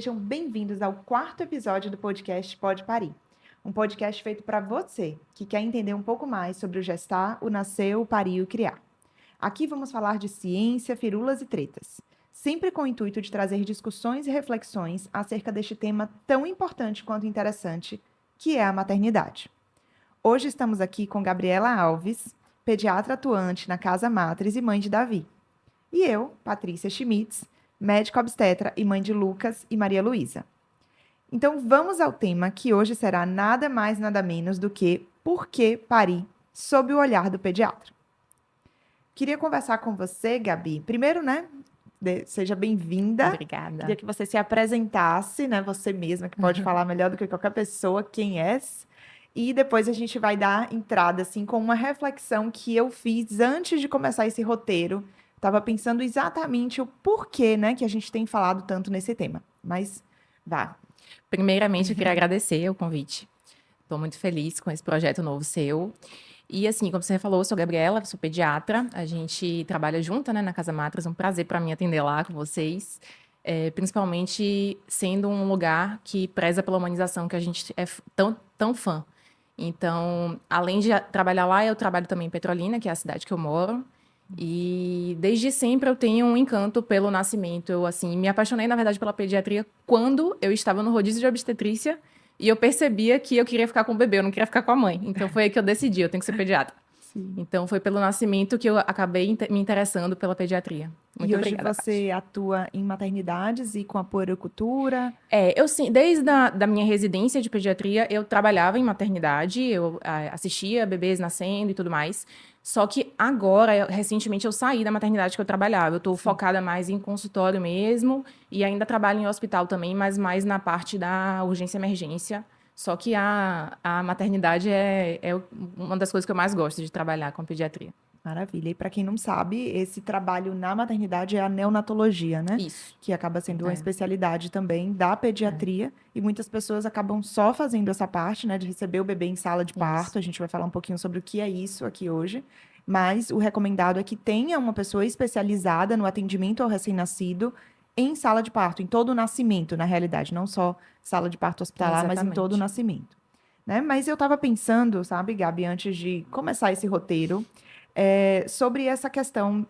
sejam bem-vindos ao 4º episódio do podcast Pode Parir. Um podcast feito para você que quer entender um pouco mais sobre o gestar, o nascer, o parir e o criar. Aqui vamos falar de ciência, firulas e tretas, sempre com o intuito de trazer discussões e reflexões acerca deste tema tão importante quanto interessante, que é a maternidade. Hoje estamos aqui com Gabriela Alves, pediatra atuante na Casa Matres e mãe de Davi. E eu, Patrícia Schmitz, médica obstetra e mãe de Lucas e Maria Luísa. Então vamos ao tema que hoje será nada mais nada menos do que por que parir sob o olhar do pediatra. Queria conversar com você, Gabi. Primeiro, seja bem-vinda. Obrigada. Queria que você se apresentasse, você mesma, que pode falar melhor do que qualquer pessoa, quem és. E depois a gente vai dar entrada, assim, com uma reflexão que eu fiz antes de começar esse roteiro. Estava pensando exatamente o porquê, que a gente tem falado tanto nesse tema. Mas, vá. Primeiramente, eu queria agradecer o convite. Estou muito feliz com esse projeto novo seu. E assim, como você falou, eu sou Gabriela, sou pediatra. A gente trabalha junta, na Casa Matres. É um prazer para mim atender lá com vocês. Principalmente sendo um lugar que preza pela humanização, que a gente é tão fã. Então, além de trabalhar lá, eu trabalho também em Petrolina, que é a cidade que eu moro. E desde sempre eu tenho um encanto pelo nascimento. Eu, assim, me apaixonei, na verdade, pela pediatria quando eu estava no rodízio de obstetrícia e eu percebia que eu queria ficar com o bebê, eu não queria ficar com a mãe. Então foi aí que eu decidi, eu tenho que ser pediatra. Sim. Então foi pelo nascimento que eu acabei me interessando pela pediatria. Muito obrigada. E hoje você atua em maternidades e com a puericultura? Eu sim, desde da minha residência de pediatria, eu trabalhava em maternidade, eu assistia bebês nascendo e tudo mais. Só que agora, recentemente, eu saí da maternidade que eu trabalhava. Eu estou focada mais em consultório mesmo e ainda trabalho em hospital também, mas mais na parte da urgência e emergência. Só que a maternidade é uma das coisas que eu mais gosto de trabalhar com pediatria. Maravilha. E para quem não sabe, esse trabalho na maternidade é a neonatologia, né? Isso. Que acaba sendo uma especialidade também da pediatria. E muitas pessoas acabam só fazendo essa parte, de receber o bebê em sala de parto. Isso. A gente vai falar um pouquinho sobre o que é isso aqui hoje. Mas o recomendado é que tenha uma pessoa especializada no atendimento ao recém-nascido em sala de parto, em todo o nascimento, na realidade. Não só sala de parto hospitalar, mas em todo o nascimento. Mas eu estava pensando, sabe, Gabi, antes de começar esse roteiro, sobre essa questão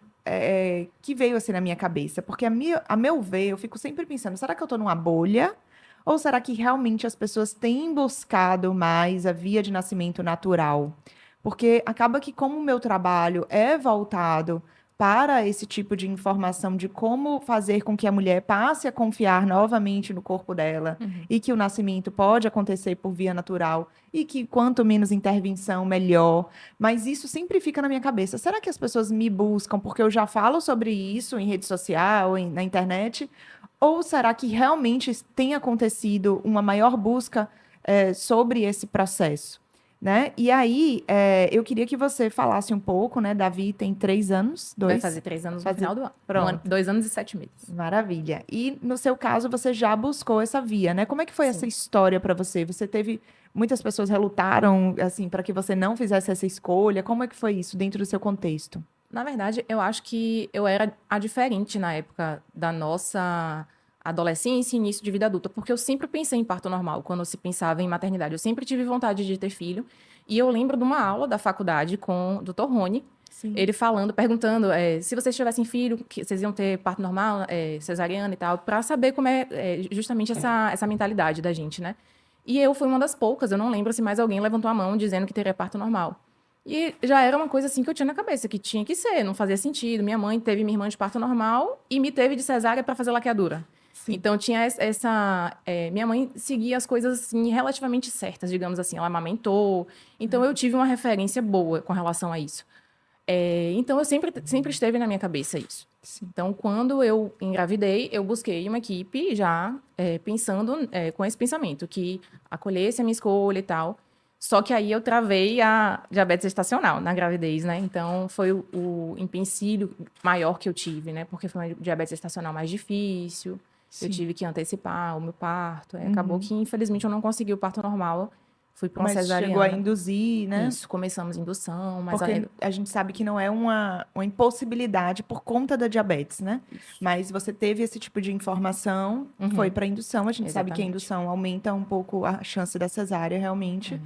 que veio assim na minha cabeça. Porque, a meu ver, eu fico sempre pensando, será que eu estou numa bolha? Ou será que realmente as pessoas têm buscado mais a via de nascimento natural? Porque acaba que, como o meu trabalho é voltado para esse tipo de informação de como fazer com que a mulher passe a confiar novamente no corpo dela e que o nascimento pode acontecer por via natural e que quanto menos intervenção, melhor. Mas isso sempre fica na minha cabeça. Será que as pessoas me buscam porque eu já falo sobre isso em rede social, na internet? Ou será que realmente tem acontecido uma maior busca sobre esse processo? E aí, eu queria que você falasse um pouco, Davi tem 3 anos, 2? Vai fazer 3 anos no final do ano. Pronto. 2 anos e 7 meses. Maravilha. E no seu caso, você já buscou essa via, Como é que foi essa história para você? Você teve... Muitas pessoas relutaram, assim, para que você não fizesse essa escolha. Como é que foi isso dentro do seu contexto? Na verdade, eu acho que eu era a diferente na época da nossa adolescência e início de vida adulta, porque eu sempre pensei em parto normal quando se pensava em maternidade. Eu sempre tive vontade de ter filho. E eu lembro de uma aula da faculdade com o Dr. Rony, Sim. ele perguntando se vocês tivessem filho, que vocês iam ter parto normal, cesariana e tal, para saber como é justamente essa mentalidade da gente, né? E eu fui uma das poucas, eu não lembro se mais alguém levantou a mão dizendo que teria parto normal. E já era uma coisa assim que eu tinha na cabeça, que tinha que ser, não fazia sentido. Minha mãe teve minha irmã de parto normal e me teve de cesárea para fazer laqueadura. Sim. Então tinha essa... minha mãe seguia as coisas assim, relativamente certas, digamos assim. Ela amamentou. Então eu tive uma referência boa com relação a isso. Então eu sempre esteve na minha cabeça isso. Sim. Então quando eu engravidei, eu busquei uma equipe já pensando com esse pensamento, que acolhesse a minha escolha e tal. Só que aí eu travei a diabetes gestacional na gravidez, né? Então foi o empecilho maior que eu tive, né? Porque foi uma diabetes gestacional mais difícil. Sim. Eu tive que antecipar o meu parto. Acabou que, infelizmente, eu não consegui o parto normal Fui para uma Mas chegou a cesariana. induzir, né? Isso, começamos indução, mas Porque ainda... a gente sabe que não é uma impossibilidade por conta da diabetes, né? Isso. Mas você teve esse tipo de informação, foi Uhum, para indução. A gente sabe que a exatamente. indução aumenta um pouco a chance da cesárea, realmente,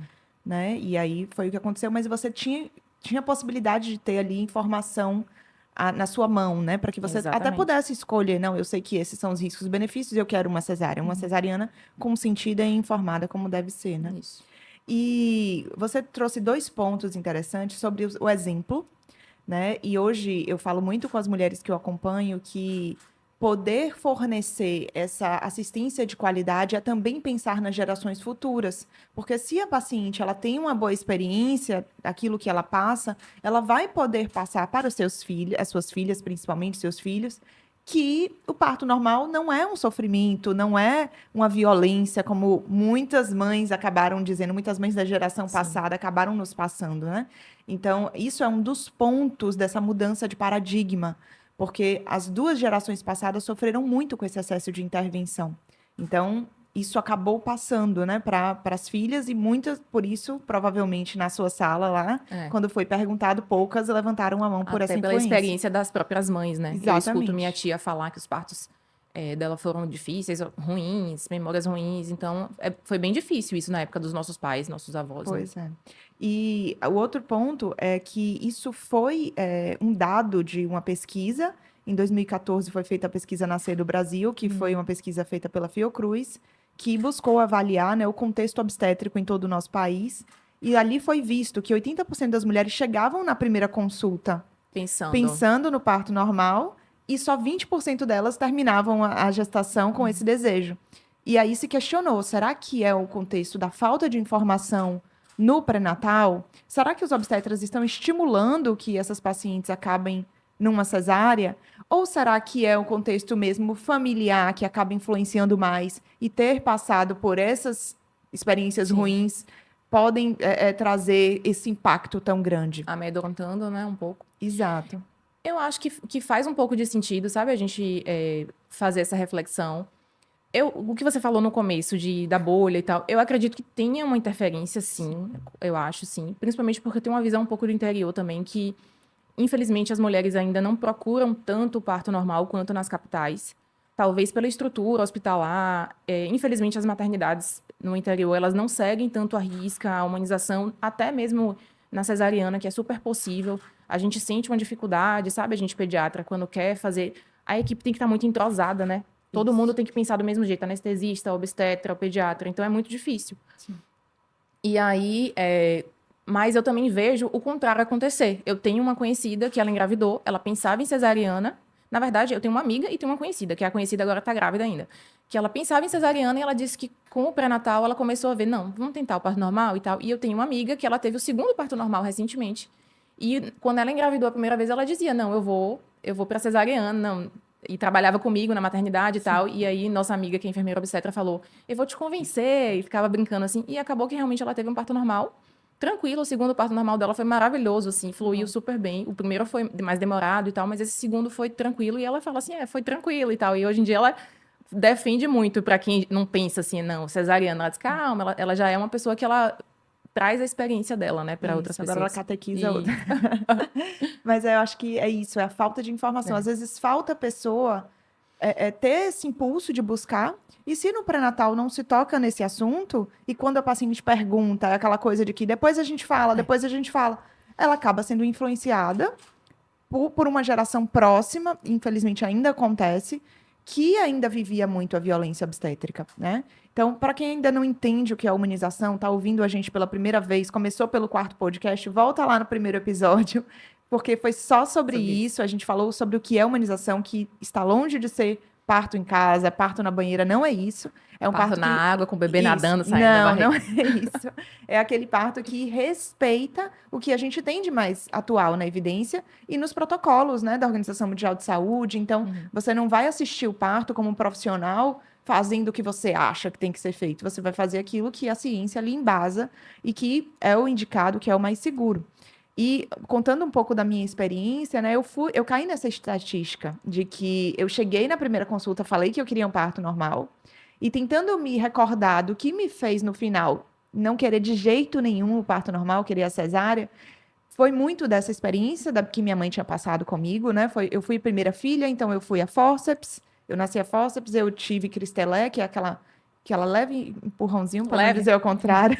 né? E aí foi o que aconteceu. Mas você tinha a possibilidade de ter ali informação na sua mão, né? Para que você até Exatamente. pudesse escolher. Não, eu sei que esses são os riscos e benefícios, eu quero uma cesárea. Uma cesariana consentida e informada como deve ser, né? Isso. E você trouxe 2 pontos interessantes sobre o exemplo, né? E hoje eu falo muito com as mulheres que eu acompanho que poder fornecer essa assistência de qualidade é também pensar nas gerações futuras, porque se a paciente ela tem uma boa experiência daquilo que ela passa, ela vai poder passar para os seus filhos, as suas filhas, principalmente seus filhos, que o parto normal não é um sofrimento, não é uma violência, como muitas mães acabaram dizendo, muitas mães da geração Sim. passada acabaram nos passando, né? Então, isso é um dos pontos dessa mudança de paradigma, porque as 2 gerações passadas sofreram muito com esse excesso de intervenção. Então, isso acabou passando, né, para as filhas e muitas, por isso, provavelmente na sua sala lá, É. quando foi perguntado, poucas levantaram a mão por essa Até pela influência. experiência das próprias mães, né? Eu escuto minha Exatamente. tia falar que os partos dela foram difíceis, ruins, memórias ruins. Então, foi bem difícil isso na época dos nossos pais, nossos avós, né? Pois é. E o outro ponto é que isso foi um dado de uma pesquisa. Em 2014 foi feita a pesquisa Nascer do Brasil, que foi uma pesquisa feita pela Fiocruz, que buscou avaliar, né, o contexto obstétrico em todo o nosso país. E ali foi visto que 80% das mulheres chegavam na primeira consulta Pensando. pensando no parto normal e só 20% delas terminavam a gestação com esse desejo. E aí se questionou, será que é o contexto da falta de informação no pré-natal? Será que os obstetras estão estimulando que essas pacientes acabem numa cesárea? Ou será que é o contexto mesmo familiar que acaba influenciando mais e ter passado por essas experiências Sim. ruins podem trazer esse impacto tão grande? Amedrontando, né, um pouco. Exato. Eu acho que faz um pouco de sentido, sabe? A gente fazer essa reflexão. O que você falou no começo da bolha e tal, eu acredito que tenha uma interferência, sim. Eu acho, sim. Principalmente porque eu tenho uma visão um pouco do interior também, que, infelizmente, as mulheres ainda não procuram tanto o parto normal quanto nas capitais. Talvez pela estrutura hospitalar. Infelizmente, as maternidades no interior, elas não seguem tanto a risca, a humanização, até mesmo na cesariana, que é super possível. A gente sente uma dificuldade, sabe? A gente pediatra, quando quer fazer... A equipe tem que estar muito entrosada, né? Todo mundo tem que pensar do mesmo jeito, anestesista, obstetra, o pediatra. Então, é muito difícil. Sim. E aí, mas eu também vejo o contrário acontecer. Eu tenho uma conhecida que ela engravidou, ela pensava em cesariana. Na verdade, eu tenho uma amiga e tenho uma conhecida, que a conhecida agora está grávida ainda. Que ela pensava em cesariana e ela disse que com o pré-natal ela começou a ver, não, vamos tentar o parto normal e tal. E eu tenho uma amiga que ela teve o segundo parto normal recentemente. E quando ela engravidou a primeira vez, ela dizia, não, eu vou para cesariana, não. E trabalhava comigo na maternidade e tal. E aí, nossa amiga, que é enfermeira obstetra, falou, eu vou te convencer. E ficava brincando assim. E acabou que realmente ela teve um parto normal. Tranquilo, o segundo parto normal dela foi maravilhoso, assim, fluiu super bem. O primeiro foi mais demorado e tal, mas esse segundo foi tranquilo. E ela fala assim, foi tranquilo e tal. E hoje em dia ela defende muito para quem não pensa assim, não, cesariana. Ela diz, calma, ela já é uma pessoa que ela traz a experiência dela, né, para outras Agora ela pessoas. catequiza outra. Mas eu acho que é isso, é a falta de informação. Às vezes falta a pessoa ter esse impulso de buscar. E se no pré-natal não se toca nesse assunto, e quando a paciente pergunta, é aquela coisa de que depois a gente fala, depois a gente fala, ela acaba sendo influenciada por uma geração próxima, infelizmente ainda acontece, que ainda vivia muito a violência obstétrica, né? Então, para quem ainda não entende o que é humanização, está ouvindo a gente pela primeira vez, começou pelo 4º podcast, volta lá no primeiro episódio, porque foi só sobre isso. A gente falou sobre o que é humanização, que está longe de ser parto em casa, parto na banheira, não é isso. É um Parto parto na que... água, com o bebê Isso. nadando, saindo da Não, não barriga. é isso. É aquele parto que respeita o que a gente tem de mais atual na evidência e nos protocolos, né, da Organização Mundial de Saúde. Então, você não vai assistir o parto como um profissional fazendo o que você acha que tem que ser feito. Você vai fazer aquilo que a ciência ali embasa e que é o indicado, que é o mais seguro. E contando um pouco da minha experiência, né, eu caí nessa estatística de que eu cheguei na primeira consulta, falei que eu queria um parto normal, e tentando me recordar do que me fez no final não querer de jeito nenhum o parto normal, querer a cesárea, foi muito dessa experiência que minha mãe tinha passado comigo, né? Eu fui a primeira filha, então eu fui a fórceps, eu nasci a fórceps, eu tive Cristelé, que é aquela leve empurrãozinho, para não Leve. dizer o contrário.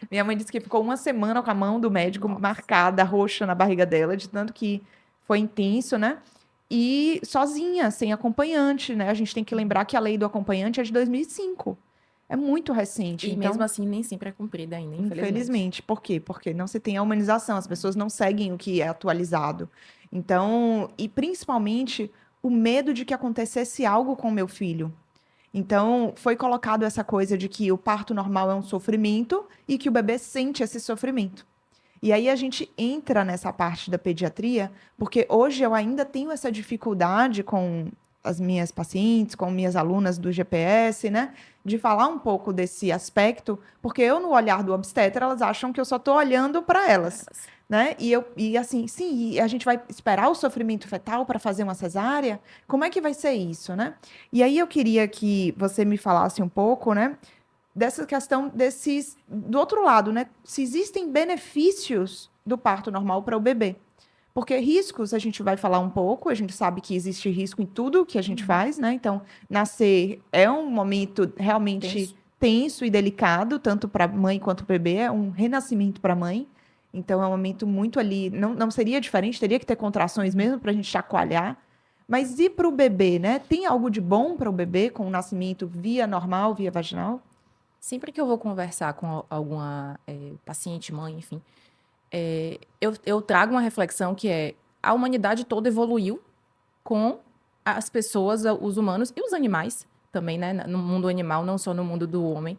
Minha mãe disse que ficou uma semana com a mão do médico Nossa. marcada, roxa na barriga dela, de tanto que foi intenso, né? E sozinha, sem acompanhante, né? A gente tem que lembrar que a lei do acompanhante é de 2005. É muito recente. E Então, mesmo assim, nem sempre é cumprida ainda, infelizmente. infelizmente. Por quê? Porque não se tem a humanização, as pessoas não seguem o que é atualizado. Então, e principalmente o medo de que acontecesse algo com o meu filho. Então, foi colocado essa coisa de que o parto normal é um sofrimento e que o bebê sente esse sofrimento. E aí a gente entra nessa parte da pediatria, porque hoje eu ainda tenho essa dificuldade com as minhas pacientes, com minhas alunas do GPS, né? De falar um pouco desse aspecto, porque eu, no olhar do obstetra, elas acham que eu só estou olhando para elas, né? E assim, sim, e a gente vai esperar o sofrimento fetal para fazer uma cesárea? Como é que vai ser isso, né? E aí eu queria que você me falasse um pouco, né? Dessa questão do outro lado, né? Se existem benefícios do parto normal para o bebê. Porque riscos a gente vai falar um pouco, a gente sabe que existe risco em tudo que a gente faz, né? Então, nascer é um momento realmente tenso e delicado, tanto para a mãe quanto para o bebê, é um renascimento para a mãe. Então, é um momento muito ali, não seria diferente, teria que ter contrações mesmo para a gente chacoalhar. Mas e para o bebê, né? Tem algo de bom para o bebê com o nascimento via normal, via vaginal? Sempre que eu vou conversar com alguma paciente, mãe, enfim, eu trago uma reflexão que é a humanidade toda evoluiu com as pessoas, os humanos e os animais também, né? No mundo animal, não só no mundo do homem,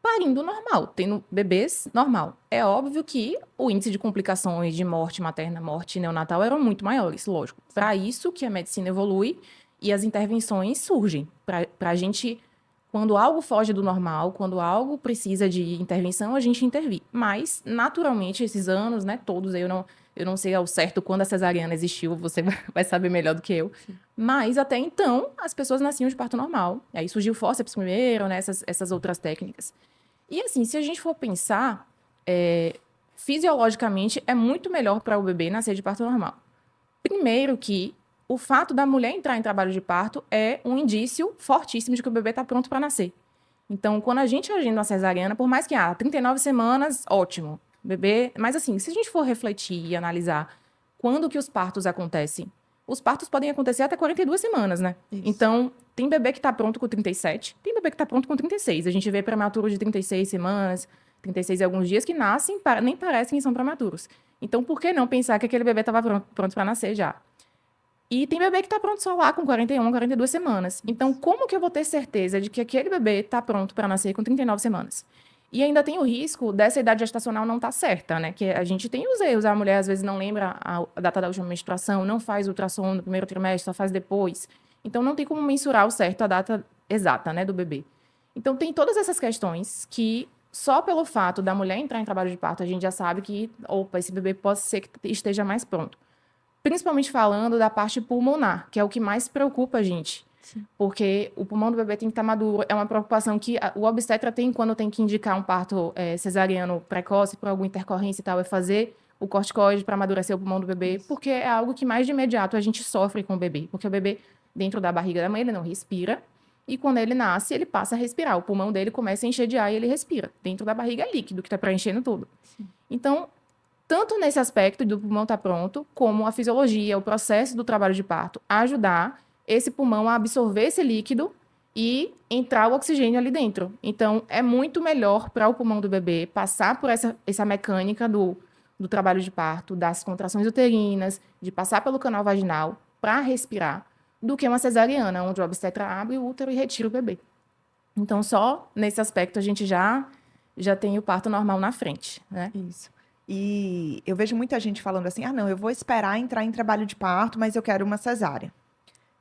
parindo normal, tendo bebês normal. É óbvio que o índice de complicações de morte materna, morte neonatal eram muito maiores, lógico. Para isso que a medicina evolui e as intervenções surgem. Para a gente, quando algo foge do normal, quando algo precisa de intervenção, a gente intervir. Mas, naturalmente, esses anos, né, todos, eu não sei ao certo quando a cesariana existiu, você vai saber melhor do que eu. Sim. Mas, até então, as pessoas nasciam de parto normal. Aí surgiu o fórceps primeiro, né, essas outras técnicas. E assim, se a gente for pensar, fisiologicamente é muito melhor para o bebê nascer de parto normal. Primeiro que o fato da mulher entrar em trabalho de parto é um indício fortíssimo de que o bebê está pronto para nascer. Então, quando a gente agenda uma cesariana, por mais que 39 semanas, ótimo, bebê... Mas assim, se a gente for refletir e analisar quando que os partos acontecem, os partos podem acontecer até 42 semanas, né? Isso. Então, tem bebê que está pronto com 37, tem bebê que está pronto com 36. A gente vê prematuro de 36 semanas, 36 e alguns dias que nascem, nem parecem que são prematuros. Então, por que não pensar que aquele bebê estava pronto para nascer já? E tem bebê que está pronto só lá com 41, 42 semanas. Então, como que eu vou ter certeza de que aquele bebê está pronto para nascer com 39 semanas? E ainda tem o risco dessa idade gestacional não estar certa, né? Que a gente tem os erros. A mulher, às vezes, não lembra a data da última menstruação, não faz ultrassom no primeiro trimestre, só faz depois. Então, não tem como mensurar o certo a data exata, né, do bebê. Então, tem todas essas questões que, só pelo fato da mulher entrar em trabalho de parto, a gente já sabe que, opa, esse bebê pode ser que esteja mais pronto. Principalmente falando da parte pulmonar, que é o que mais preocupa a gente. Sim. Porque o pulmão do bebê tem que estar maduro. É uma preocupação que o obstetra tem quando tem que indicar um parto cesariano precoce por alguma intercorrência e tal, é fazer o corticoide para amadurecer o pulmão do bebê, porque é algo que mais de imediato a gente sofre com o bebê. Porque o bebê, dentro da barriga da mãe, ele não respira. E quando ele nasce, ele passa a respirar. O pulmão dele começa a encher de ar e ele respira. Dentro da barriga é líquido, que está preenchendo tudo. Sim. Então, tanto nesse aspecto do pulmão estar pronto, como a fisiologia, o processo do trabalho de parto, ajudar esse pulmão a absorver esse líquido e entrar o oxigênio ali dentro. Então, é muito melhor para o pulmão do bebê passar por essa mecânica do trabalho de parto, das contrações uterinas, de passar pelo canal vaginal para respirar, do que uma cesariana, onde o obstetra abre o útero e retira o bebê. Então, só nesse aspecto a gente já tem o parto normal na frente, né? Isso. E eu vejo muita gente falando assim, não, eu vou esperar entrar em trabalho de parto, mas eu quero uma cesárea.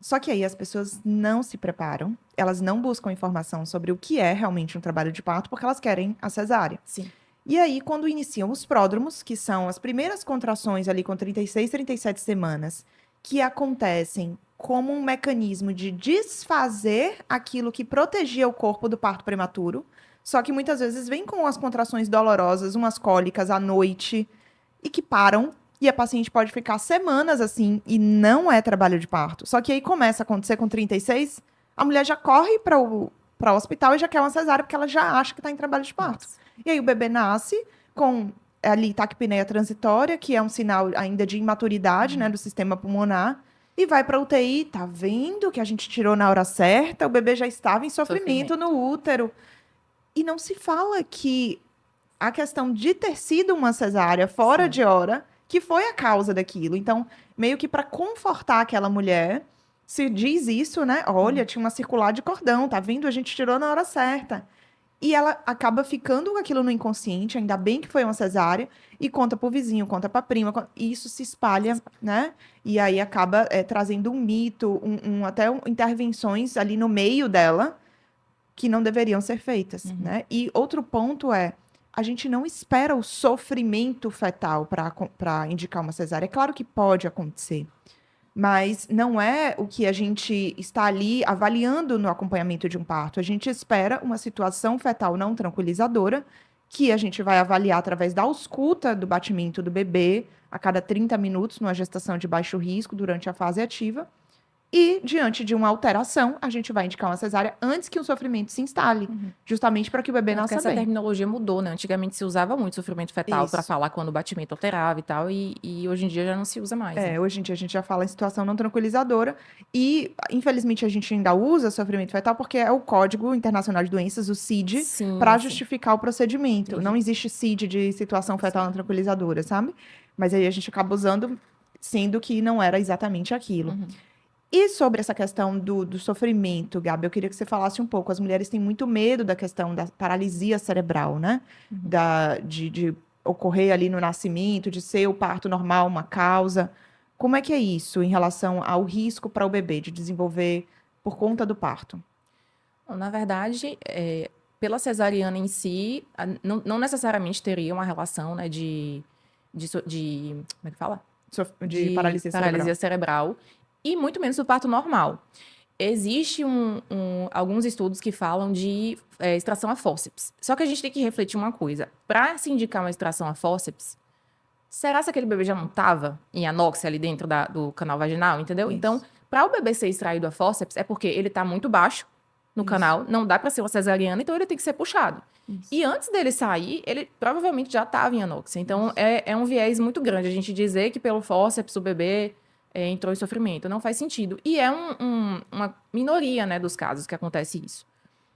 Só que aí as pessoas não se preparam, elas não buscam informação sobre o que é realmente um trabalho de parto, porque elas querem a cesárea. Sim. E aí, quando iniciam os pródromos, que são as primeiras contrações ali com 36, 37 semanas, que acontecem como um mecanismo de desfazer aquilo que protegia o corpo do parto prematuro, Só que muitas vezes vem com as contrações dolorosas, umas cólicas à noite, e que param, e a paciente pode ficar semanas assim, e não é trabalho de parto. Só que aí começa a acontecer com 36, a mulher já corre para o hospital e já quer uma cesárea, porque ela já acha que está em trabalho de parto. Nossa. E aí o bebê nasce com ali taquipneia transitória, que é um sinal ainda de imaturidade, né, do sistema pulmonar, e vai para UTI, tá vendo que a gente tirou na hora certa, o bebê já estava em sofrimento no útero. E não se fala que a questão de ter sido uma cesárea fora Sim. de hora, que foi a causa daquilo. Então, meio que para confortar aquela mulher, se diz isso, né? Olha, tinha uma circular de cordão, tá vendo? A gente tirou na hora certa. E ela acaba ficando com aquilo no inconsciente, ainda bem que foi uma cesárea, e conta pro vizinho, conta pra prima, e isso se espalha, né? E aí acaba trazendo um mito, até intervenções ali no meio dela, que não deveriam ser feitas, né? E outro ponto é, a gente não espera o sofrimento fetal para indicar uma cesárea. É claro que pode acontecer, mas não é o que a gente está ali avaliando no acompanhamento de um parto. A gente espera uma situação fetal não tranquilizadora, que a gente vai avaliar através da ausculta do batimento do bebê a cada 30 minutos, numa gestação de baixo risco, durante a fase ativa. E, diante de uma alteração, a gente vai indicar uma cesárea antes que o sofrimento se instale, justamente para que o bebê É porque nasça essa bem. terminologia mudou, né? Antigamente se usava muito sofrimento fetal para Isso. falar quando o batimento alterava e tal, e hoje em dia já não se usa mais, né? Hoje em dia a gente já fala em situação não tranquilizadora e, infelizmente, a gente ainda usa sofrimento fetal porque é o Código Internacional de Doenças, o CID, Sim, para sim. justificar o procedimento. Entendi. Não existe CID de situação fetal não tranquilizadora, sabe? Mas aí a gente acaba usando, sendo que não era exatamente aquilo. E sobre essa questão do sofrimento, Gabi, eu queria que você falasse um pouco. As mulheres têm muito medo da questão da paralisia cerebral, né? De ocorrer ali no nascimento, de ser o parto normal uma causa. Como é que é isso em relação ao risco para o bebê de desenvolver por conta do parto? Bom, na verdade, pela cesariana em si, não necessariamente teria uma relação, né, como é que fala? De De paralisia cerebral. paralisia cerebral, e muito menos do parto normal. Existe alguns estudos que falam de extração a fórceps. Só que a gente tem que refletir uma coisa. Para se indicar uma extração a fórceps, será que aquele bebê já não estava em anóxia ali dentro do canal vaginal, entendeu? Isso. Então, para o bebê ser extraído a fórceps, é porque ele está muito baixo no Isso. canal, não dá para ser uma cesariana, então ele tem que ser puxado. Isso. E antes dele sair, ele provavelmente já estava em anóxia. Então, é um viés muito grande a gente dizer que pelo fórceps o bebê entrou em sofrimento. Não faz sentido. E é uma minoria, né, dos casos que acontece isso.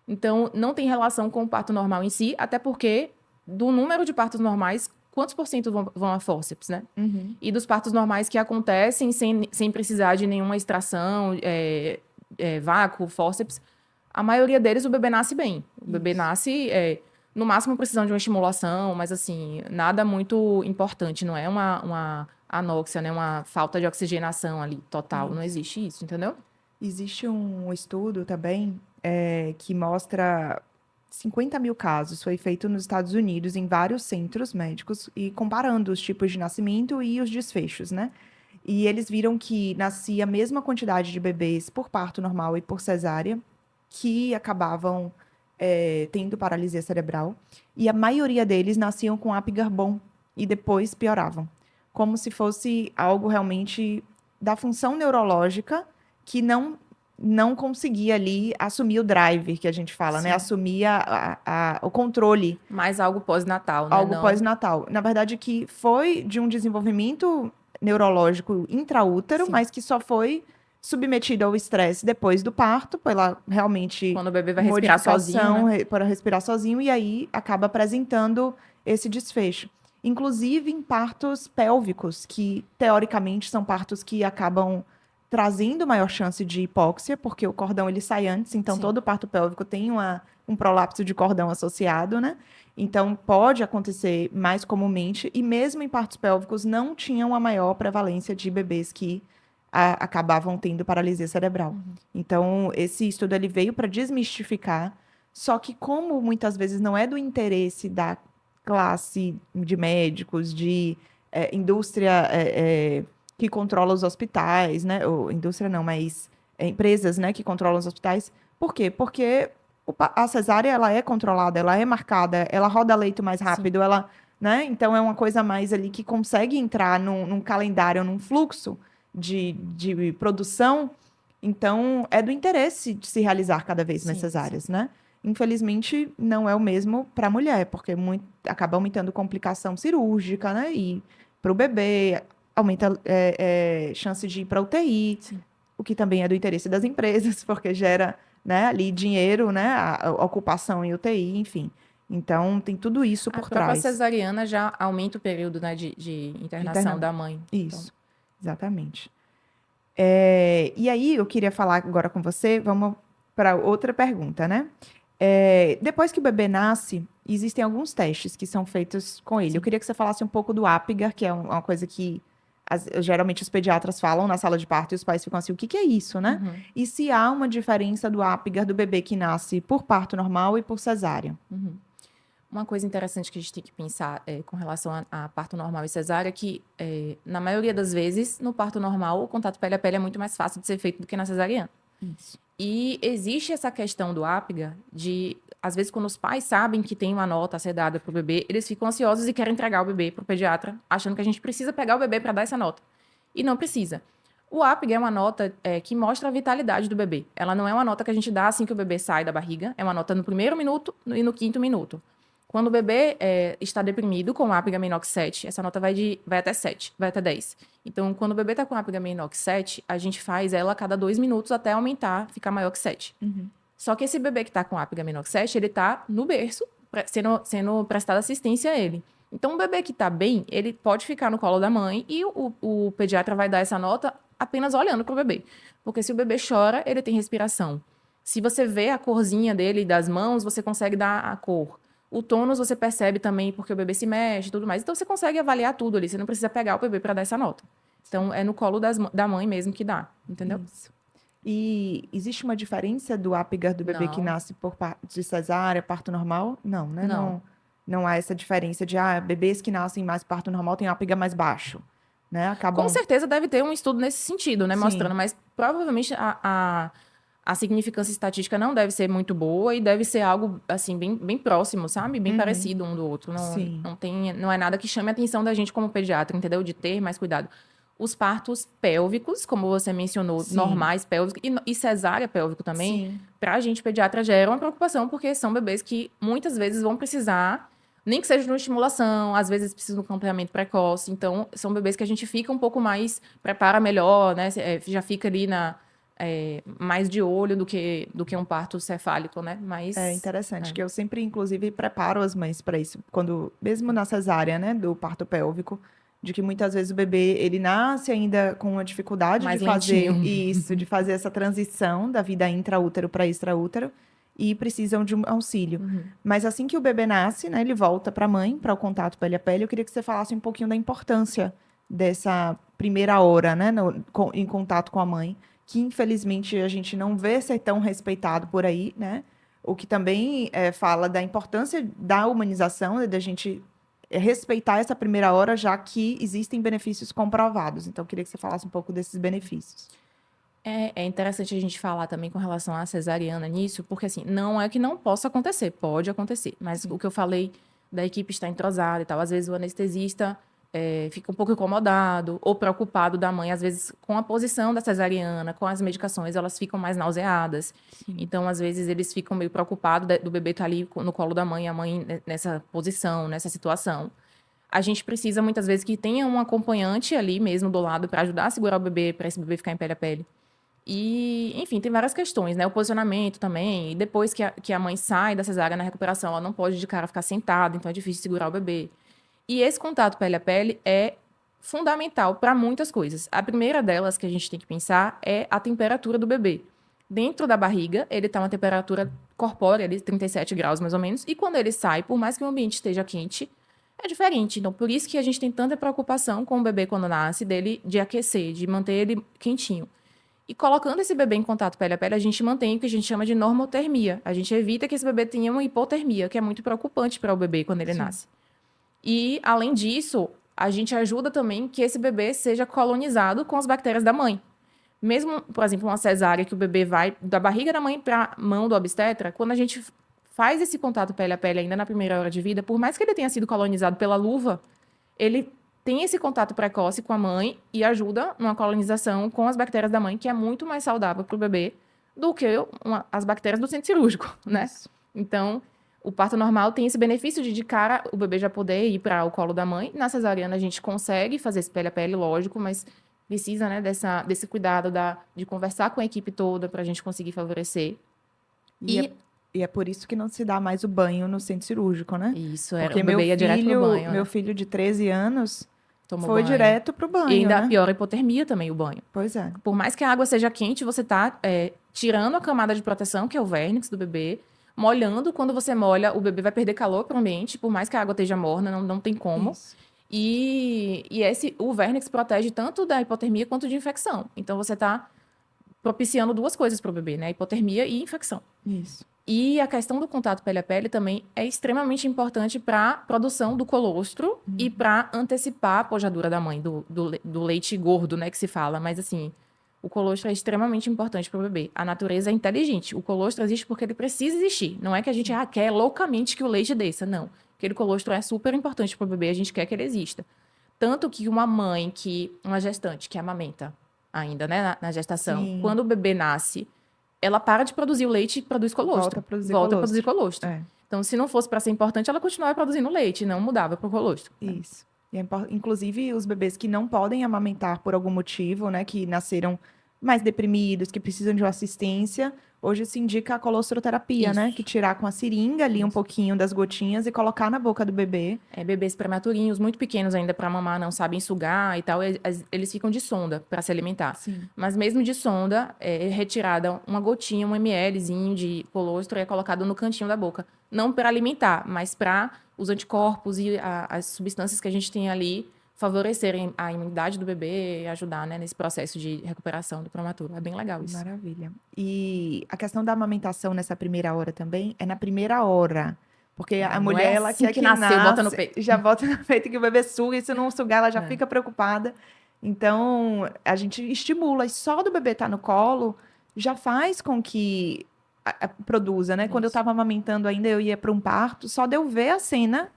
Então, não tem relação com o parto normal em si, até porque do número de partos normais, quantos por cento vão a fórceps, né? E dos partos normais que acontecem sem precisar de nenhuma extração, vácuo, fórceps, a maioria deles o bebê nasce bem. O bebê nasce, no máximo precisando de uma estimulação, mas assim, nada muito importante, não é uma anóxia, né? Uma falta de oxigenação ali total. Não existe isso, entendeu? Existe um estudo também que mostra 50 mil casos. Foi feito nos Estados Unidos, em vários centros médicos, e comparando os tipos de nascimento e os desfechos, né? E eles viram que nascia a mesma quantidade de bebês por parto normal e por cesárea, que acabavam tendo paralisia cerebral. E a maioria deles nasciam com Apgar-bom e depois pioravam. Como se fosse algo realmente da função neurológica que não conseguia ali assumir o drive, que a gente fala, né? Sim. Assumir o controle, Mais algo pós-natal, né? algo Não. pós-natal. Na verdade, que foi de um desenvolvimento neurológico intraútero, Sim. mas que só foi submetido ao estresse depois do parto, pela realmente Quando o bebê vai respirar sozinho, né? para respirar sozinho, e aí acaba apresentando esse desfecho. Inclusive em partos pélvicos, que teoricamente são partos que acabam trazendo maior chance de hipóxia, porque o cordão ele sai antes, então Sim. todo parto pélvico tem um prolapso de cordão associado, né? Então pode acontecer mais comumente, e mesmo em partos pélvicos não tinham a maior prevalência de bebês que acabavam tendo paralisia cerebral. Então, esse estudo ele veio para desmistificar, só que como muitas vezes não é do interesse da classe de médicos, de indústria que controla os hospitais, né? Ou indústria não, mas empresas, né, que controlam os hospitais. Por quê? Porque A cesárea, ela é controlada, ela é marcada, ela roda leito mais Sim. rápido, ela, né? Então, é uma coisa mais ali que consegue entrar num calendário, num fluxo de produção. Então, é do interesse de se realizar cada vez mais Sim, sim. cesáreas, né? Infelizmente, não é o mesmo para a mulher, porque acaba aumentando complicação cirúrgica, né? E para o bebê, aumenta chance de ir para UTI, Sim. o que também é do interesse das empresas, porque gera, né, ali dinheiro, né, a ocupação em UTI, enfim. Então, tem tudo isso A por própria trás. cesariana já aumenta o período, né, de De internação internamento. da mãe. Então, Isso, exatamente. E aí, eu queria falar agora com você, vamos para outra pergunta, né? Depois que o bebê nasce, existem alguns testes que são feitos com ele. Eu sim. queria que você falasse um pouco do Apgar, que é uma coisa que geralmente os pediatras falam na sala de parto e os pais ficam assim, o que que é isso, né? Uhum, E se há uma diferença do Apgar do bebê que nasce por parto normal e por cesárea? uhum. Uma coisa interessante que a gente tem que pensar com relação a parto normal e cesárea é que, na maioria das vezes, no parto normal, o contato pele a pele é muito mais fácil de ser feito do que na cesariana. Isso. E existe essa questão do APGA de, às vezes, quando os pais sabem que tem uma nota a ser dada para o bebê, eles ficam ansiosos e querem entregar o bebê para o pediatra, achando que a gente precisa pegar o bebê para dar essa nota. E não precisa. O APGA é uma nota que mostra a vitalidade do bebê. Ela não é uma nota que a gente dá assim que o bebê sai da barriga, é uma nota no primeiro minuto e no quinto minuto. Quando o bebê está deprimido com APGA menor que 7, essa nota vai até 7, vai até 10. Então, quando o bebê está com APGA menor que 7, a gente faz ela a cada 2 minutos até aumentar, ficar maior que 7. Uhum. Só que esse bebê que está com APGA menor que 7, ele está no berço, sendo prestada assistência a ele. Então, o bebê que está bem, ele pode ficar no colo da mãe e o pediatra vai dar essa nota apenas olhando para o bebê. Porque se o bebê chora, ele tem respiração. Se você vê a corzinha dele das mãos, você consegue dar a cor. O tônus você percebe também porque o bebê se mexe e tudo mais. Então, você consegue avaliar tudo ali. Você não precisa pegar o bebê para dar essa nota. Então, é no colo da mãe mesmo que dá, entendeu? Isso. E existe uma diferença do Apgar do bebê que Não, nasce de cesárea, parto normal? Não, né? não. Não, não há essa diferença de, bebês que nascem mais parto normal têm Apgar mais baixo, né? Com Acabam, certeza deve ter um estudo nesse sentido, né? sim. Mostrando, mas provavelmente a significância estatística não deve ser muito boa e deve ser algo, assim, bem próximo, sabe? Bem Uhum, parecido um do outro. Não, sim. não é nada que chame a atenção da gente como pediatra, entendeu? De ter mais cuidado. Os partos pélvicos, como você mencionou, Sim, normais pélvicos e cesárea pélvico também, sim, para a gente pediatra gera uma preocupação, porque são bebês que muitas vezes vão precisar, nem que seja de uma estimulação, às vezes precisam de um acompanhamento precoce. Então, são bebês que a gente fica um pouco mais, prepara melhor, né? Já fica ali mais de olho do que um parto cefálico, né? é Mas. interessante, É. que eu sempre, inclusive, preparo as mães para isso, quando, mesmo na cesárea, né, do parto pélvico, de que muitas vezes o bebê, ele nasce ainda com uma dificuldade de Mais fazer lentinho. isso, de fazer essa transição da vida intraútero para extraútero, e precisam de um auxílio. Uhum. Mas assim que o bebê nasce, né, ele volta para a mãe, para o contato pele a pele, eu queria que você falasse um pouquinho da importância dessa primeira hora, né, em contato com a mãe, que infelizmente a gente não vê ser tão respeitado por aí, né? O que também fala da importância da humanização, da gente respeitar essa primeira hora, já que existem benefícios comprovados. Então, eu queria que você falasse um pouco desses benefícios. É interessante a gente falar também com relação à cesariana nisso, porque assim, não é que não possa acontecer, pode acontecer. Mas Sim. o que eu falei da equipe estar entrosada e tal, às vezes o anestesista fica um pouco incomodado ou preocupado da mãe, às vezes com a posição da cesariana, com as medicações, elas ficam mais nauseadas. Sim. Então, às vezes, eles ficam meio preocupados do bebê estar ali no colo da mãe, a mãe nessa posição, nessa situação. A gente precisa, muitas vezes, que tenha um acompanhante ali mesmo do lado para ajudar a segurar o bebê, para esse bebê ficar em pele a pele. E, enfim, tem várias questões, né? O posicionamento também. E depois que a mãe sai da cesárea na recuperação, ela não pode de cara ficar sentada, então é difícil segurar o bebê. E esse contato pele a pele é fundamental para muitas coisas. A primeira delas que a gente tem que pensar é a temperatura do bebê. Dentro da barriga, ele está uma temperatura corpórea, de 37 graus mais ou menos, e quando ele sai, por mais que o ambiente esteja quente, é diferente. Então, por isso que a gente tem tanta preocupação com o bebê quando nasce, dele de aquecer, de manter ele quentinho. E colocando esse bebê em contato pele a pele, a gente mantém o que a gente chama de normotermia. A gente evita que esse bebê tenha uma hipotermia, que é muito preocupante para o bebê quando ele Sim. nasce. E, além disso, a gente ajuda também que esse bebê seja colonizado com as bactérias da mãe. Mesmo, por exemplo, uma cesárea que o bebê vai da barriga da mãe para a mão do obstetra, quando a gente faz esse contato pele a pele ainda na primeira hora de vida, por mais que ele tenha sido colonizado pela luva, ele tem esse contato precoce com a mãe e ajuda numa colonização com as bactérias da mãe, que é muito mais saudável para o bebê do que as bactérias do centro cirúrgico, né? Isso. Então, o parto normal tem esse benefício de cara o bebê já poder ir para o colo da mãe. Na cesariana a gente consegue fazer esse pele a pele, lógico, mas precisa, né, desse cuidado de conversar com a equipe toda para a gente conseguir favorecer. E é por isso que não se dá mais o banho no centro cirúrgico, né? Isso, Porque o bebê ia direto pro banho, meu né? filho de 13 anos Tomou foi banho. direto pro E banho, ainda né? piora a hipotermia também, o banho. Pois é. Por mais que a água seja quente, você tá tirando a camada de proteção, que é o vernix do bebê, molhando. Quando você molha, o bebê vai perder calor para o ambiente, por mais que a água esteja morna, não tem como. Isso. E o vernix protege tanto da hipotermia quanto de infecção. Então, você está propiciando duas coisas para o bebê, né? Hipotermia e infecção. Isso. E a questão do contato pele a pele também é extremamente importante para a produção do colostro e para antecipar a pojadura da mãe, do leite gordo, né, que se fala. Mas, assim, o colostro é extremamente importante para o bebê. A natureza é inteligente. O colostro existe porque ele precisa existir. Não é que a gente quer loucamente que o leite desça, não. Aquele colostro é super importante para o bebê, a gente quer que ele exista. Tanto que uma gestante que amamenta ainda, né, na gestação, Sim. quando o bebê nasce, ela para de produzir o leite e produz colostro. Volta a produzir colostro. É. Então, se não fosse para ser importante, ela continuava produzindo leite, não mudava para o colostro. Isso. E inclusive, os bebês que não podem amamentar por algum motivo, né, que nasceram mais deprimidos, que precisam de uma assistência, hoje se indica a colostroterapia, né, Isso. que tirar com a seringa ali um pouquinho das gotinhas e colocar na boca do bebê. Bebês prematurinhos, muito pequenos ainda para mamar, não sabem sugar e tal, eles ficam de sonda para se alimentar. Sim. Mas mesmo de sonda, é retirada uma gotinha, um mlzinho de colostro e é colocado no cantinho da boca. Não para alimentar, mas para os anticorpos e as substâncias que a gente tem ali favorecerem a imunidade do bebê e ajudar, né, nesse processo de recuperação do prematuro. É bem legal isso. Maravilha. E a questão da amamentação nessa primeira hora também é na primeira hora. Porque a Não mulher, é ela assim quer que que nasceu, bota no nasce, peito. já bota no peito que o bebê suga, e se não sugar, ela já É. fica preocupada. Então, a gente estimula, e só do bebê estar no colo já faz com que produza, né? Quando eu Isso. estava amamentando ainda, eu ia para um parto, só de eu ver a cena,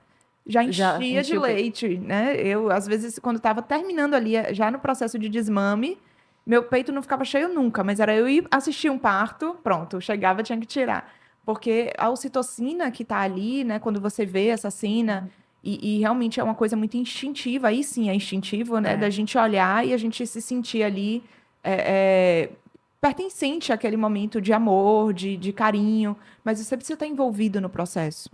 já Já enchia de enchia o peito. leite, né? Eu, às vezes, quando estava terminando ali, já no processo de desmame, meu peito não ficava cheio nunca, mas era eu ir assistir um parto, pronto, chegava, tinha que tirar. Porque a ocitocina que tá ali, né, quando você vê essa cena, e realmente é uma coisa muito instintiva, aí sim é instintivo, né, da gente olhar e a gente se sentir ali pertencente àquele momento de amor, de carinho, mas você precisa estar envolvido no processo.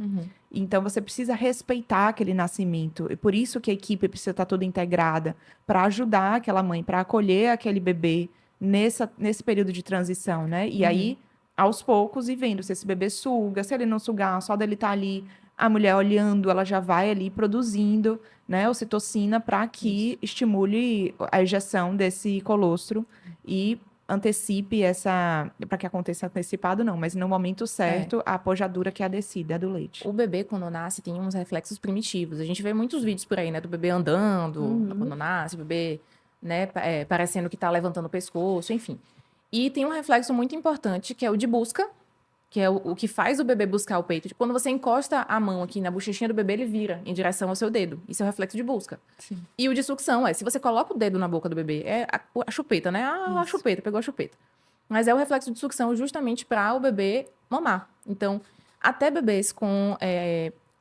Então, você precisa respeitar aquele nascimento. E por isso que a equipe precisa estar toda integrada para ajudar aquela mãe, para acolher aquele bebê nesse período de transição, né? E aí, aos poucos, ir vendo se esse bebê suga, se ele não sugar, só dele estar ali, a mulher olhando, ela já vai ali produzindo, né, ocitocina para que estimule a ejeção desse colostro e antecipe para que aconteça antecipado não, mas no momento certo, a pojadura que é a descida do leite. O bebê, quando nasce, tem uns reflexos primitivos. A gente vê muitos vídeos por aí, né? Do bebê andando quando nasce, o bebê, né? Parecendo que tá levantando o pescoço, enfim. E tem um reflexo muito importante, que é o de busca, que é o que faz o bebê buscar o peito. Quando você encosta a mão aqui na bochechinha do bebê, ele vira em direção ao seu dedo. Isso é o reflexo de busca. Sim. E o de sucção se você coloca o dedo na boca do bebê, é a chupeta, né? A Isso. chupeta, pegou a chupeta. Mas é o reflexo de sucção justamente para o bebê mamar. Então, até bebês com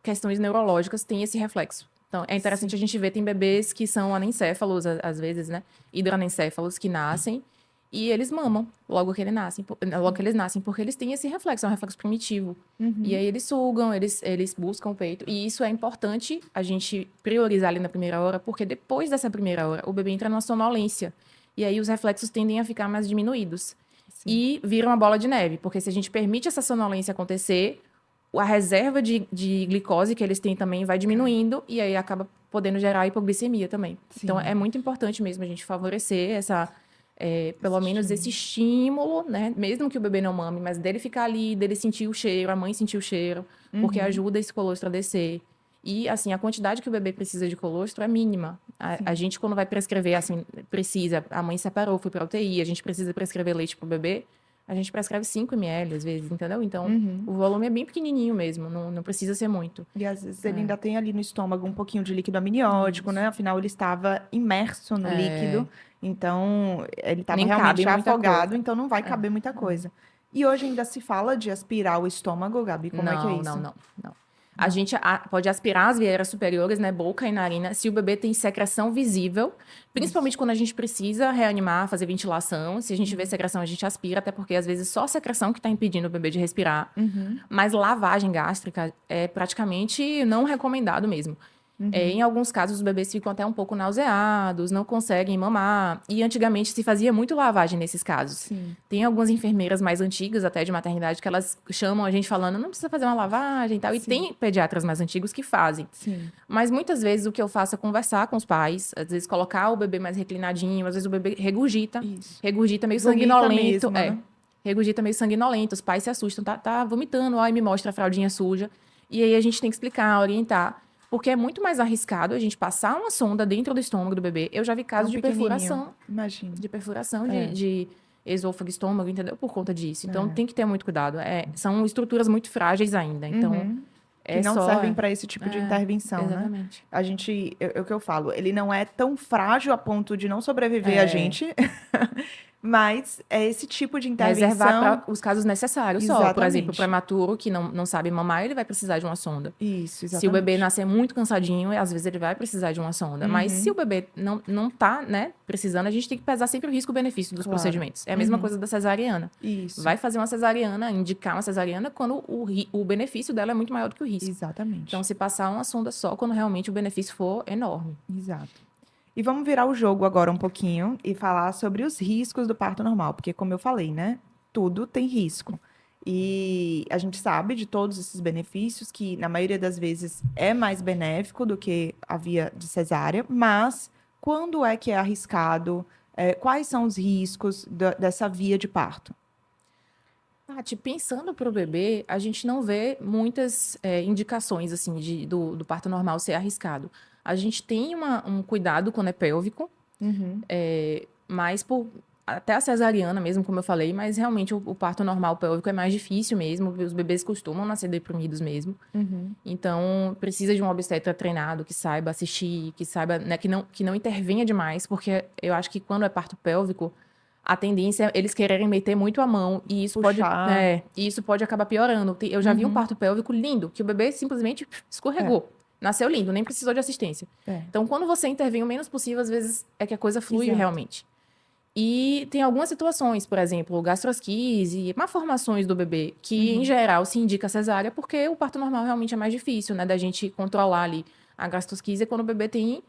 questões neurológicas têm esse reflexo. Então, é interessante a gente ver, tem bebês que são anencéfalos, às vezes, né? Hidroanencéfalos que nascem e eles mamam logo que eles nascem, porque eles têm esse reflexo, é um reflexo primitivo. E aí eles sugam, eles buscam o peito. E isso é importante a gente priorizar ali na primeira hora, porque depois dessa primeira hora, o bebê entra numa sonolência. E aí os reflexos tendem a ficar mais diminuídos. Sim. E vira uma bola de neve, porque se a gente permite essa sonolência acontecer, a reserva de glicose que eles têm também vai diminuindo e aí acaba podendo gerar hipoglicemia também. Sim. Então, é muito importante mesmo a gente favorecer pelo menos esse estímulo, né? Mesmo que o bebê não mame, mas dele ficar ali, dele sentir o cheiro, a mãe sentir o cheiro, porque ajuda esse colostro a descer. E, assim, a quantidade que o bebê precisa de colostro é mínima. A gente, quando vai prescrever, assim, a mãe separou, foi pra UTI, a gente precisa prescrever leite pro bebê, a gente prescreve 5 ml, às vezes, entendeu? Então, o volume é bem pequenininho mesmo, não precisa ser muito. E às vezes ele ainda tem ali no estômago um pouquinho de líquido amniótico, né? Afinal, ele estava imerso no líquido, então ele estava Nem realmente cabe muita afogado, coisa. então não vai caber muita coisa. E hoje ainda se fala de aspirar o estômago, Gabi, como é que é Não, isso? não. A gente pode aspirar as vieiras superiores, né, boca e narina, se o bebê tem secreção visível, principalmente quando a gente precisa reanimar, fazer ventilação. Se a gente vê secreção, a gente aspira, até porque às vezes só a secreção que está impedindo o bebê de respirar. Mas lavagem gástrica é praticamente não recomendado mesmo. Em alguns casos, os bebês ficam até um pouco nauseados, não conseguem mamar. E antigamente se fazia muito lavagem nesses casos. Sim. Tem algumas enfermeiras mais antigas, até de maternidade, que elas chamam a gente falando, não precisa fazer uma lavagem e tal. E tem pediatras mais antigos que fazem. Sim. Mas muitas vezes o que eu faço é conversar com os pais, às vezes colocar o bebê mais reclinadinho, às vezes o bebê regurgita. Isso. Regurgita meio Vomita sanguinolento. mesmo, né? Regurgita meio sanguinolento. Os pais se assustam, tá vomitando, ó, e me mostra a fraldinha suja. E aí a gente tem que explicar, orientar. Porque é muito mais arriscado a gente passar uma sonda dentro do estômago do bebê. Eu já vi casos de perfuração. Imagina. De perfuração de esôfago, estômago, entendeu? Por conta disso. Então tem que ter muito cuidado. São estruturas muito frágeis ainda. Então Que não servem para esse tipo de intervenção, né? Exatamente. A gente, é o que eu falo, ele não é tão frágil a ponto de não sobreviver a gente, mas é esse tipo de intervenção. Reservar para os casos necessários só. Por Exatamente. exemplo, o prematuro que não sabe mamar, ele vai precisar de uma sonda. Isso, exatamente. Se o bebê nascer muito cansadinho, às vezes ele vai precisar de uma sonda. Mas se o bebê não tá, né, precisando, a gente tem que pesar sempre o risco-benefício dos procedimentos. É a mesma coisa da cesariana. Isso. Vai fazer uma cesariana, indicar uma cesariana quando o benefício dela é muito maior do que o risco. Exatamente. Então, se passar uma sonda só, quando realmente o benefício for enorme. Exato. E vamos virar o jogo agora um pouquinho e falar sobre os riscos do parto normal, porque como eu falei, né, tudo tem risco. E a gente sabe de todos esses benefícios, que na maioria das vezes é mais benéfico do que a via de cesárea, mas quando é que é arriscado? Quais são os riscos dessa via de parto? Tati, pensando para o bebê, a gente não vê muitas indicações assim do parto normal ser arriscado. A gente tem um cuidado quando é pélvico, mas até a cesariana mesmo, como eu falei, mas realmente o parto normal pélvico é mais difícil mesmo, os bebês costumam nascer deprimidos mesmo. Então, precisa de um obstetra treinado, que saiba assistir, que saiba, né, que não intervenha demais, porque eu acho que quando é parto pélvico, a tendência é eles quererem meter muito a mão, e isso pode acabar piorando. Eu já vi um parto pélvico lindo, que o bebê simplesmente escorregou. Nasceu lindo, nem precisou de assistência. Então, quando você intervém o menos possível, às vezes é que a coisa flui realmente. E tem algumas situações, por exemplo, gastrosquise, malformações do bebê, que em geral se indica cesárea, porque o parto normal realmente é mais difícil, né, da gente controlar ali. A gastrosquise é quando o bebê tem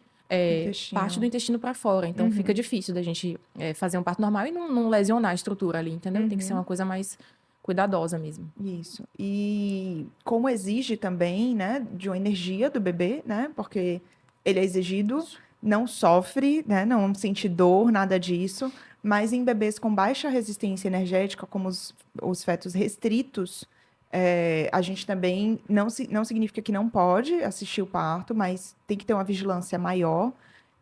parte do intestino para fora. Então, fica difícil da gente fazer um parto normal e não lesionar a estrutura ali, entendeu? Tem que ser uma coisa mais cuidadosa mesmo. Isso. E como exige também, né, de uma energia do bebê, né, porque ele é exigido, não sofre, né, não sente dor, nada disso, mas em bebês com baixa resistência energética, como os fetos restritos, a gente também, não significa que não pode assistir o parto, mas tem que ter uma vigilância maior.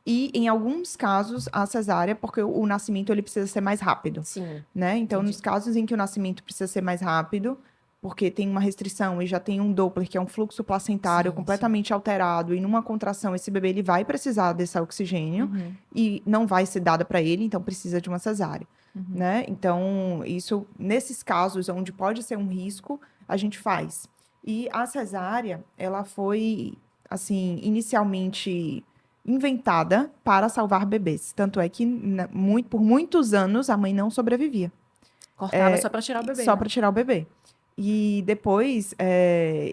E, em alguns casos, a cesárea, porque o nascimento ele precisa ser mais rápido. Sim. Né? Então, nos casos em que o nascimento precisa ser mais rápido, porque tem uma restrição e já tem um Doppler, que é um fluxo placentário completamente alterado, e numa contração esse bebê ele vai precisar desse oxigênio e não vai ser dada para ele, então precisa de uma cesárea. Né? Então, isso, nesses casos onde pode ser um risco, a gente faz. E a cesárea, ela foi, assim, inicialmente inventada para salvar bebês. Tanto é que, por muitos anos, a mãe não sobrevivia. Cortava só para tirar o bebê. Só para tirar o bebê. E depois,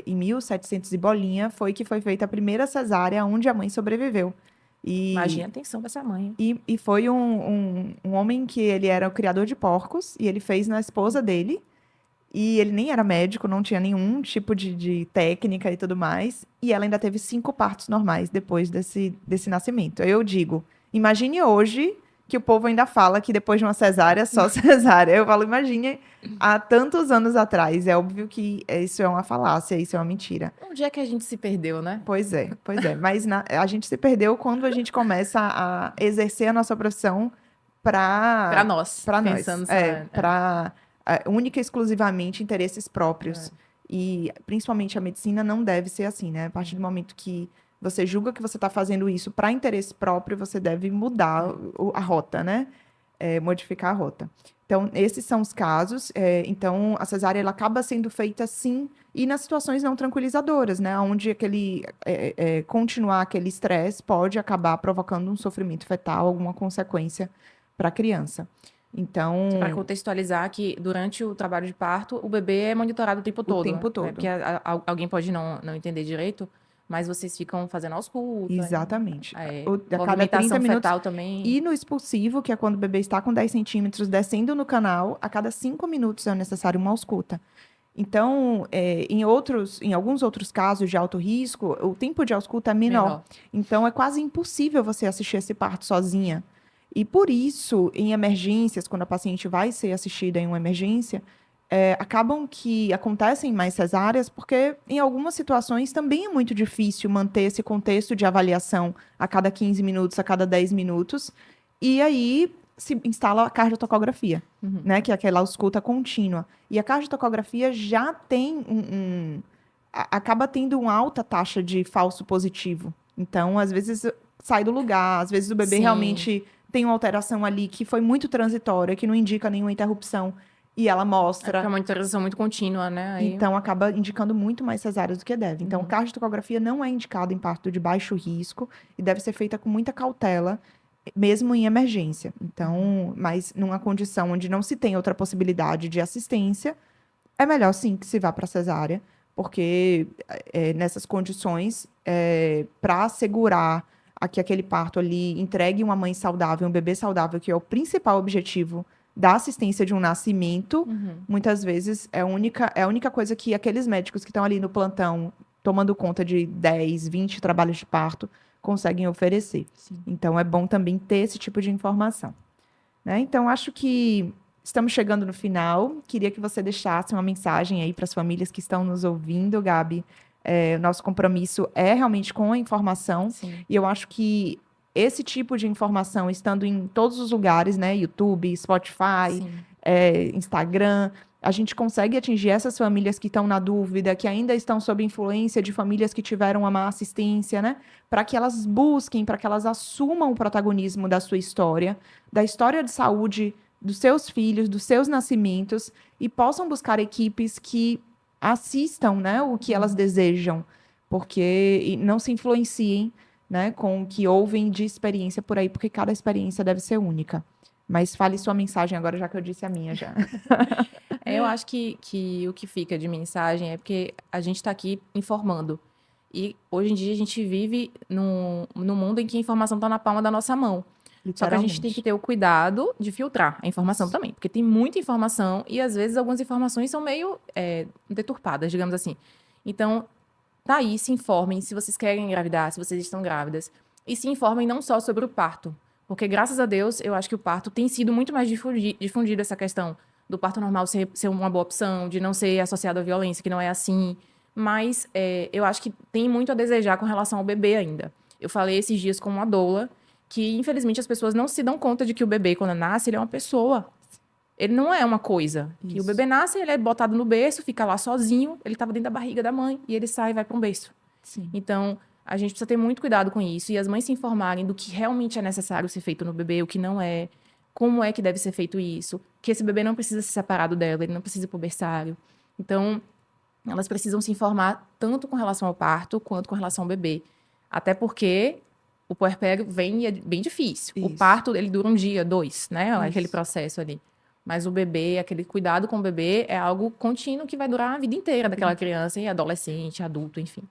em 1700 e bolinha, foi que foi feita a primeira cesárea onde a mãe sobreviveu. Imagina a atenção dessa mãe. E foi um homem que ele era o criador de porcos, e ele fez na esposa dele. E ele nem era médico, não tinha nenhum tipo de técnica e tudo mais. E ela ainda teve 5 partos normais depois desse nascimento. Aí eu digo, imagine hoje que o povo ainda fala que depois de uma cesárea, só cesárea. Eu falo, imagine, há tantos anos atrás. É óbvio que isso é uma falácia, isso é uma mentira. Onde é que a gente se perdeu, né? Pois é, pois é. Mas a gente se perdeu quando a gente começa a exercer a nossa profissão Pra para nós, nós. pensando só. Para única e exclusivamente interesses próprios. E principalmente a medicina não deve ser assim, né? A partir do momento que você julga que você está fazendo isso para interesse próprio, você deve mudar a rota, né? Modificar a rota. Então, esses são os casos. Então, a cesárea ela acaba sendo feita sim, e nas situações não tranquilizadoras, né? Onde continuar aquele estresse pode acabar provocando um sofrimento fetal, alguma consequência para a criança. Então, Para contextualizar que durante o trabalho de parto, o bebê é monitorado o tempo todo. tempo todo. Porque alguém pode não entender direito, mas vocês ficam fazendo ausculta. Exatamente. A cada 30 Movimentação minutos. fetal também. E no expulsivo, que é quando o bebê está com 10 centímetros descendo no canal, a cada 5 minutos é necessário uma ausculta. Então, em alguns outros casos de alto risco, o tempo de ausculta é menor. Então, é quase impossível você assistir esse parto sozinha. E por isso, em emergências, quando a paciente vai ser assistida em uma emergência, acabam que acontecem mais cesáreas, porque em algumas situações também é muito difícil manter esse contexto de avaliação a cada 15 minutos, a cada 10 minutos. E aí se instala a cardiotocografia, né, que é aquela ausculta contínua. E a cardiotocografia já tem acaba tendo uma alta taxa de falso positivo. Então, às vezes sai do lugar, às vezes o bebê realmente tem uma alteração ali que foi muito transitória, que não indica nenhuma interrupção, e ela mostra. É uma monitorização muito contínua, né? Aí... Então, acaba indicando muito mais cesáreas do que deve. Então, cardiotocografia não é indicada em parto de baixo risco e deve ser feita com muita cautela, mesmo em emergência. Então, mas numa condição onde não se tem outra possibilidade de assistência, é melhor sim que se vá para cesárea, porque nessas condições, para assegurar que aquele parto ali entregue uma mãe saudável, um bebê saudável, que é o principal objetivo da assistência de um nascimento, muitas vezes é a única coisa que aqueles médicos que estão ali no plantão, tomando conta de 10, 20 trabalhos de parto, conseguem oferecer. Sim. Então, é bom também ter esse tipo de informação. Né? Então, acho que estamos chegando no final. Queria que você deixasse uma mensagem aí para as famílias que estão nos ouvindo, Gabi. O nosso compromisso é realmente com a informação. Sim. E eu acho que esse tipo de informação, estando em todos os lugares, né? YouTube, Spotify, Instagram, a gente consegue atingir essas famílias que estão na dúvida, que ainda estão sob influência de famílias que tiveram uma má assistência, né? Para que elas busquem, para que elas assumam o protagonismo da sua história, da história de saúde dos seus filhos, dos seus nascimentos, e possam buscar equipes que assistam, né, o que elas desejam, porque não se influenciem, né, com o que ouvem de experiência por aí, porque cada experiência deve ser única. Mas fale sua mensagem agora, já que eu disse a minha já. Eu acho que o que fica de mensagem é porque a gente está aqui informando. E hoje em dia a gente vive num mundo em que a informação está na palma da nossa mão. Só que a gente tem que ter o cuidado de filtrar a informação também. Porque tem muita informação e, às vezes, algumas informações são meio deturpadas, digamos assim. Então, tá aí, se informem se vocês querem engravidar, se vocês estão grávidas. E se informem não só sobre o parto. Porque, graças a Deus, eu acho que o parto tem sido muito mais difundido essa questão do parto normal ser uma boa opção, de não ser associado à violência, que não é assim. Mas eu acho que tem muito a desejar com relação ao bebê ainda. Eu falei esses dias com uma doula que, infelizmente, as pessoas não se dão conta de que o bebê, quando nasce, ele é uma pessoa. Ele não é uma coisa. Que o bebê nasce, ele é botado no berço, fica lá sozinho, ele estava dentro da barriga da mãe, e ele sai e vai para um berço. Sim. Então, a gente precisa ter muito cuidado com isso, e as mães se informarem do que realmente é necessário ser feito no bebê, o que não é, como é que deve ser feito isso, que esse bebê não precisa ser separado dela, ele não precisa ir para o berçário. Então, elas precisam se informar tanto com relação ao parto, quanto com relação ao bebê. Até porque o puerpério vem e é bem difícil. Isso. O parto, ele dura 1 dia, 2, né? Isso. Aquele processo ali. Mas o bebê, aquele cuidado com o bebê é algo contínuo que vai durar a vida inteira daquela criança e adolescente, adulto, enfim.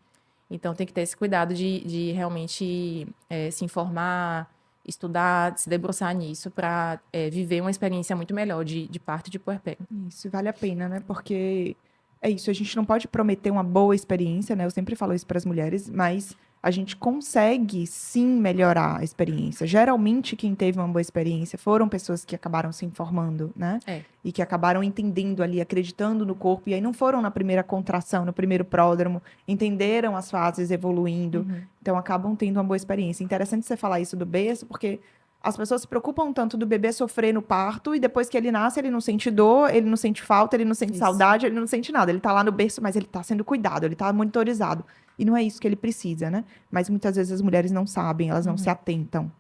Então, tem que ter esse cuidado de realmente se informar, estudar, se debruçar nisso para viver uma experiência muito melhor de parto e de puerpério. Isso, vale a pena, né? Porque é isso, a gente não pode prometer uma boa experiência, né? Eu sempre falo isso para as mulheres, mas a gente consegue sim melhorar a experiência. Geralmente, quem teve uma boa experiência foram pessoas que acabaram se informando, né? E que acabaram entendendo ali, acreditando no corpo, e aí não foram na primeira contração, no primeiro pródromo, entenderam as fases evoluindo, então acabam tendo uma boa experiência. Interessante você falar isso do berço, porque as pessoas se preocupam tanto do bebê sofrer no parto, e depois que ele nasce, ele não sente dor, ele não sente falta, ele não sente saudade, ele não sente nada. Ele tá lá no berço, mas ele tá sendo cuidado, ele tá monitorizado. E não é isso que ele precisa, né? Mas muitas vezes as mulheres não sabem, elas não se atentam.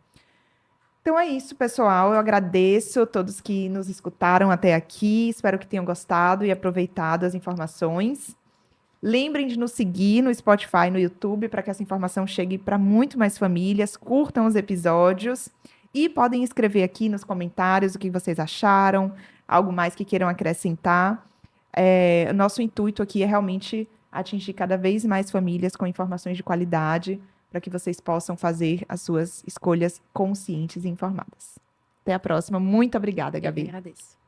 Então é isso, pessoal. Eu agradeço a todos que nos escutaram até aqui. Espero que tenham gostado e aproveitado as informações. Lembrem de nos seguir no Spotify e no YouTube para que essa informação chegue para muito mais famílias. Curtam os episódios e podem escrever aqui nos comentários o que vocês acharam, algo mais que queiram acrescentar. O nosso intuito aqui é realmente atingir cada vez mais famílias com informações de qualidade para que vocês possam fazer as suas escolhas conscientes e informadas. Até a próxima. Muito obrigada, Gabi. Eu que agradeço.